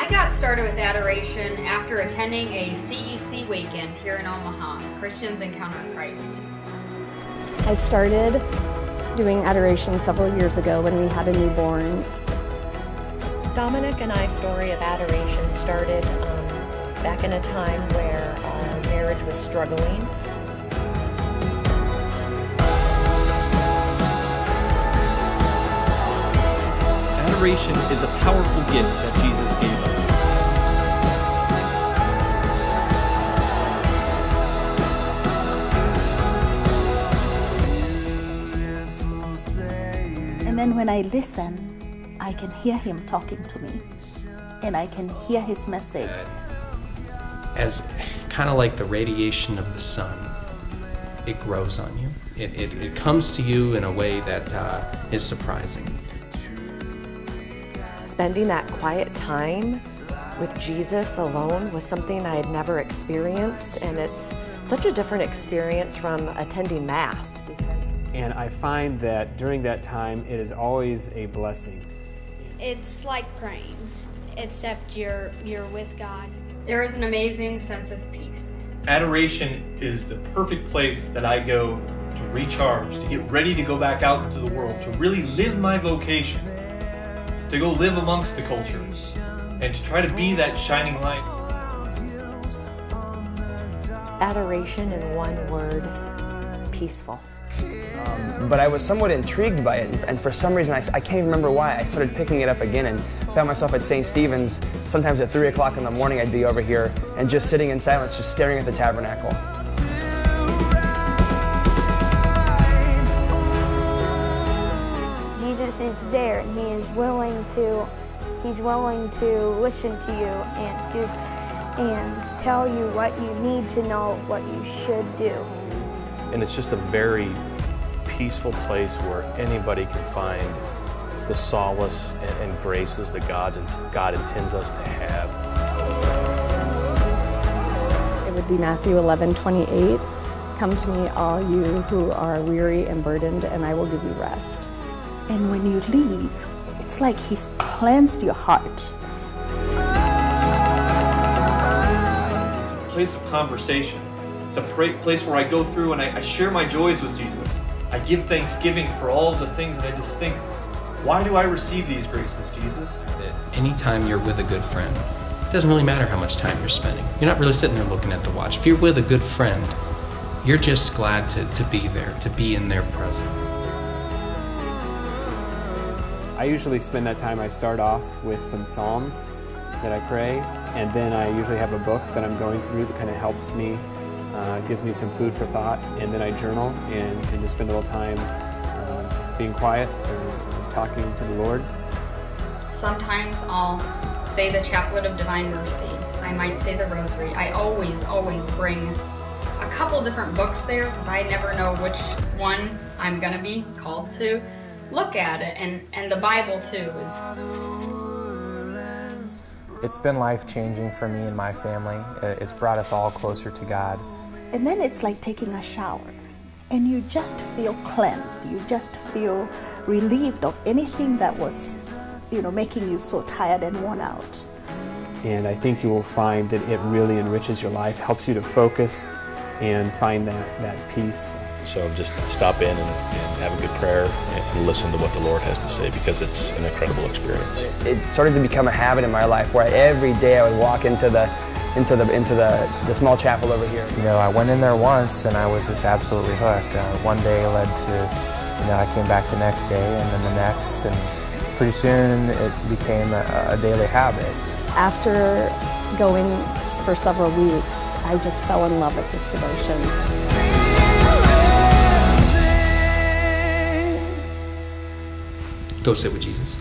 I got started with Adoration after attending a CEC weekend here in Omaha, Christians Encounter Christ. I started doing Adoration several years ago when we had a newborn. Dominic and I's story of Adoration started back in a time where our marriage was struggling. Adoration is a powerful gift that Jesus gave us. And then when I listen, I can hear him talking to me, and I can hear his message. As kind of like the radiation of the sun, it grows on you. It comes to you in a way that is surprising. Spending that quiet time with Jesus alone was something I had never experienced, and it's such a different experience from attending Mass. And I find that during that time, it is always a blessing. It's like praying, except you're with God. There is an amazing sense of peace. Adoration is the perfect place that I go to recharge, to get ready to go back out into the world, to really live my vocation, to go live amongst the culture, and to try to be that shining light. Adoration in one word, peaceful. But I was somewhat intrigued by it, and for some reason, I can't even remember why, I started picking it up again and found myself at St. Stephen's. Sometimes at 3 o'clock in the morning I'd be over here and just sitting in silence, just staring at the tabernacle. Jesus is there, and he's willing to listen to you and tell you what you need to know, what you should do. And it's just a very peaceful place where anybody can find the solace and graces that God intends us to have. It would be Matthew 11:28. Come to me, all you who are weary and burdened, and I will give you rest. And when you leave, it's like he's cleansed your heart. It's a place of conversation. It's a place where I go through and I share my joys with Jesus. I give thanksgiving for all of the things, and I just think, why do I receive these graces, Jesus? Anytime you're with a good friend, it doesn't really matter how much time you're spending. You're not really sitting there looking at the watch. If you're with a good friend, you're just glad to be there, to be in their presence. I usually spend that time, I start off with some Psalms that I pray, and then I usually have a book that I'm going through that kind of helps me, gives me some food for thought, and then I journal and just spend a little time being quiet or talking to the Lord. Sometimes I'll say the Chaplet of Divine Mercy. I might say the Rosary. I always bring a couple different books there because I never know which one I'm going to be called to look at it, and the Bible too is. It's been life-changing for me and my family. It's brought us all closer to God. And then it's like taking a shower, and you just feel cleansed. You just feel relieved of anything that was, making you so tired and worn out. And I think you will find that it really enriches your life, helps you to focus and find that peace. So just stop in and have a good prayer and listen to what the Lord has to say, because it's an incredible experience. It started to become a habit in my life where every day I would walk into the small chapel over here. I went in there once and I was just absolutely hooked. One day led to, I came back the next day and then the next, and pretty soon it became a daily habit. After going for several weeks, I just fell in love with this devotion. Go sit with Jesus.